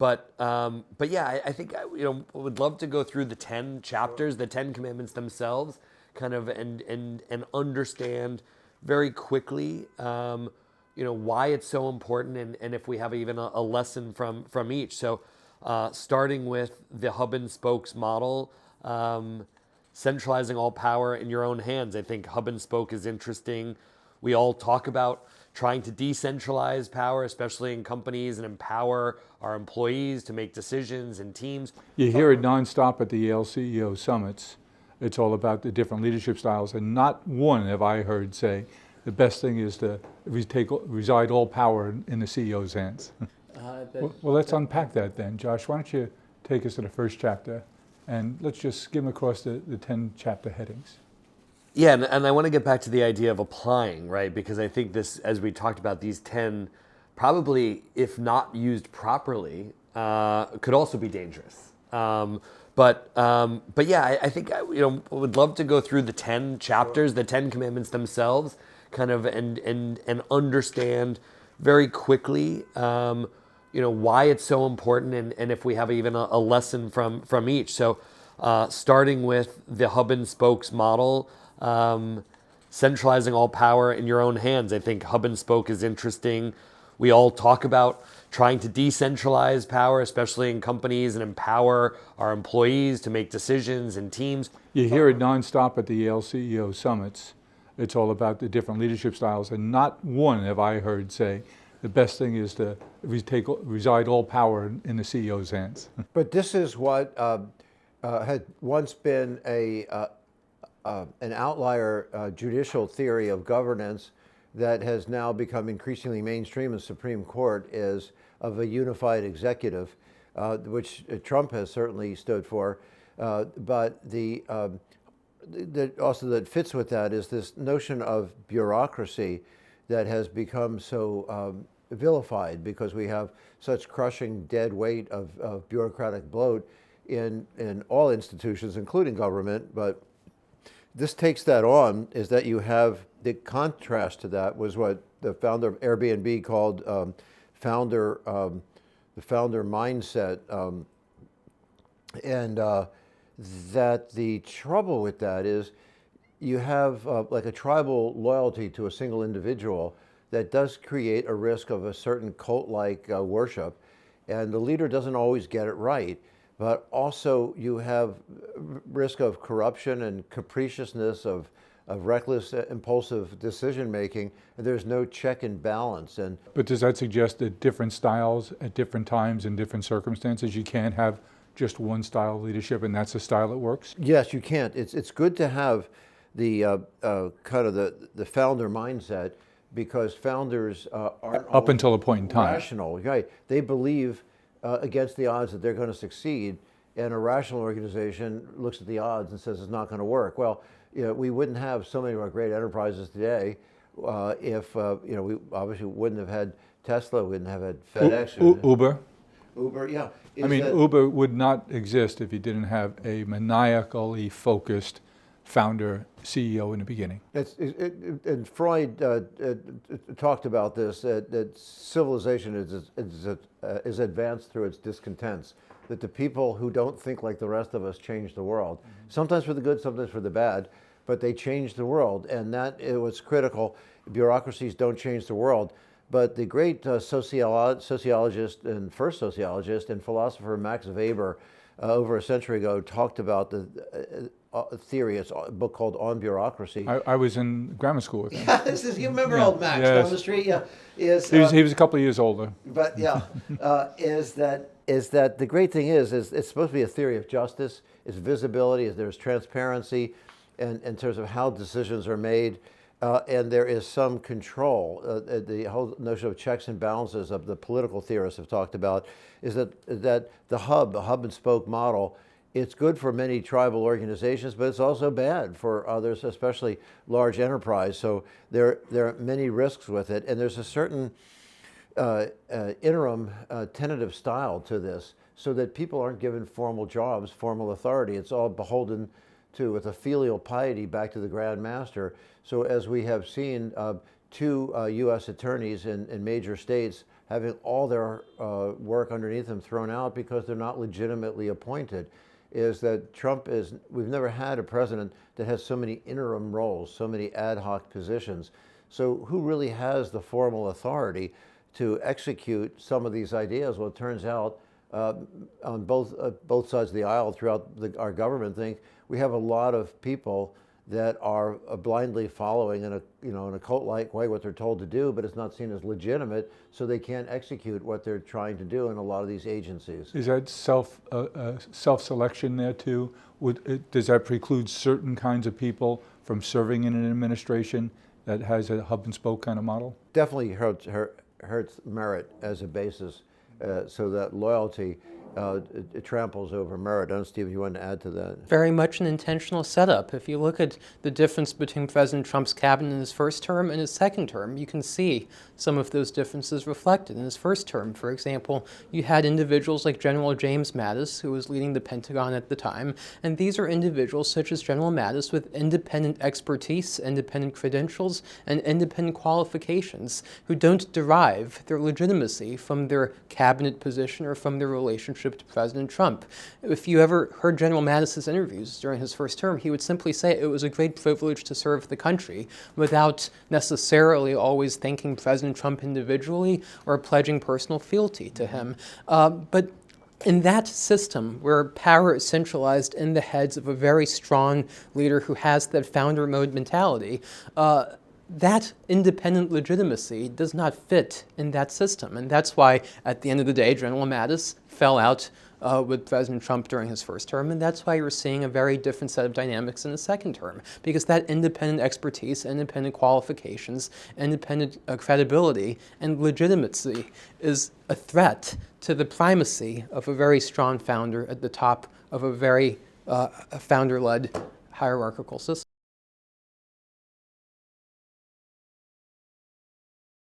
But yeah, I think would love to go through the 10 chapters, the 10 commandments themselves, kind of and understand very quickly, why it's so important, and if we have even a lesson from each. So, starting with the hub and spokes model, centralizing all power in your own hands. I think hub and spoke is interesting. We all talk about trying to decentralize power, especially in companies, and empower our employees to make decisions and teams. You hear it nonstop at the Yale CEO summits. It's all about the different leadership styles, and not one have I heard say the best thing is to reside all power in the CEO's hands. Well, let's unpack that then. Josh, why don't you take us to the first chapter, and let's just skim across the 10 chapter headings. Yeah, and I want to get back to the idea of applying, right? Because I think this, as we talked about, these 10, probably, if not used properly, could also be dangerous. But yeah, I think would love to go through the 10 chapters, the 10 commandments themselves, kind of and understand very quickly, why it's so important, and if we have even a lesson from each. So, starting with the hub and spokes model. Centralizing all power in your own hands. I think hub and spoke is interesting. We all talk about trying to decentralize power, especially in companies, and empower our employees to make decisions and teams. You hear it nonstop at the Yale CEO summits. It's all about the different leadership styles, and not one have I heard say the best thing is to reside all power in the CEO's hands. But this is what had once been an outlier judicial theory of governance that has now become increasingly mainstream in the Supreme Court, is of a unified executive, which Trump has certainly stood for. But also that fits with that is this notion of bureaucracy that has become so vilified because we have such crushing dead weight of bureaucratic bloat in all institutions, including government. But this takes that on, is that you have the contrast to that was what the founder of Airbnb called the founder mindset, and that the trouble with that is you have like a tribal loyalty to a single individual that does create a risk of a certain cult-like worship, and the leader doesn't always get it right. But also you have risk of corruption and capriciousness, of reckless, impulsive decision-making, and there's no check and balance. But does that suggest that different styles at different times in different circumstances, you can't have just one style of leadership and that's the style that works? Yes, you can't. It's good to have the kind of the founder mindset, because founders aren't up until a point in time rational. Right? They believe against the odds that they're going to succeed, and a rational organization looks at the odds and says it's not going to work. Well, we wouldn't have so many of our great enterprises today if we obviously wouldn't have had Tesla, wouldn't have had FedEx, Uber. Uber, yeah. Uber would not exist if you didn't have a maniacally focused founder CEO in the beginning. And Freud talked about this, that civilization is advanced through its discontents, that the people who don't think like the rest of us change the world. Sometimes for the good, sometimes for the bad, but they change the world, and that it was critical. Bureaucracies don't change the world. But the great sociologist and first sociologist and philosopher Max Weber over a century ago talked about the theory. It's a book called On Bureaucracy. I was in grammar school with him. Yeah, you remember old Max down the street? Yeah, he was a couple of years older. But yeah, is that the great thing is it's supposed to be a theory of justice, is visibility, is there's transparency, and in terms of how decisions are made. And there is some control. The whole notion of checks and balances of the political theorists have talked about is that the hub and spoke model, it's good for many tribal organizations, but it's also bad for others, especially large enterprise. So there are many risks with it, and there's a certain interim tentative style to this, so that people aren't given formal jobs, formal authority. It's all beholden to, with a filial piety, back to the Grand Master. So as we have seen, two U.S. attorneys in major states having all their work underneath them thrown out because they're not legitimately appointed, is that we've never had a president that has so many interim roles, so many ad hoc positions. So who really has the formal authority to execute some of these ideas? Well, it turns out on both sides of the aisle throughout our government think we have a lot of people that are blindly following in a cult-like way what they're told to do, but it's not seen as legitimate, so they can't execute what they're trying to do in a lot of these agencies. Is that self-selection there too? Does that preclude certain kinds of people from serving in an administration that has a hub and spoke kind of model? Definitely hurts merit as a basis, so that loyalty it tramples over merit. I don't know, Steve, if you want to add to that. Very much an intentional setup. If you look at the difference between President Trump's cabinet in his first term and his second term, you can see some of those differences reflected. In his first term, for example, you had individuals like General James Mattis, who was leading the Pentagon at the time, and these are individuals such as General Mattis with independent expertise, independent credentials, and independent qualifications who don't derive their legitimacy from their cabinet position or from their relationship to President Trump. If you ever heard General Mattis's interviews during his first term, he would simply say it was a great privilege to serve the country without necessarily always thanking President Trump individually or pledging personal fealty to him. But in that system, where power is centralized in the heads of a very strong leader who has that founder mode mentality, that independent legitimacy does not fit in that system. And that's why, at the end of the day, General Mattis fell out with President Trump during his first term, and that's why you're seeing a very different set of dynamics in the second term, because that independent expertise, independent qualifications, independent credibility, and legitimacy is a threat to the primacy of a very strong founder at the top of a very founder-led hierarchical system.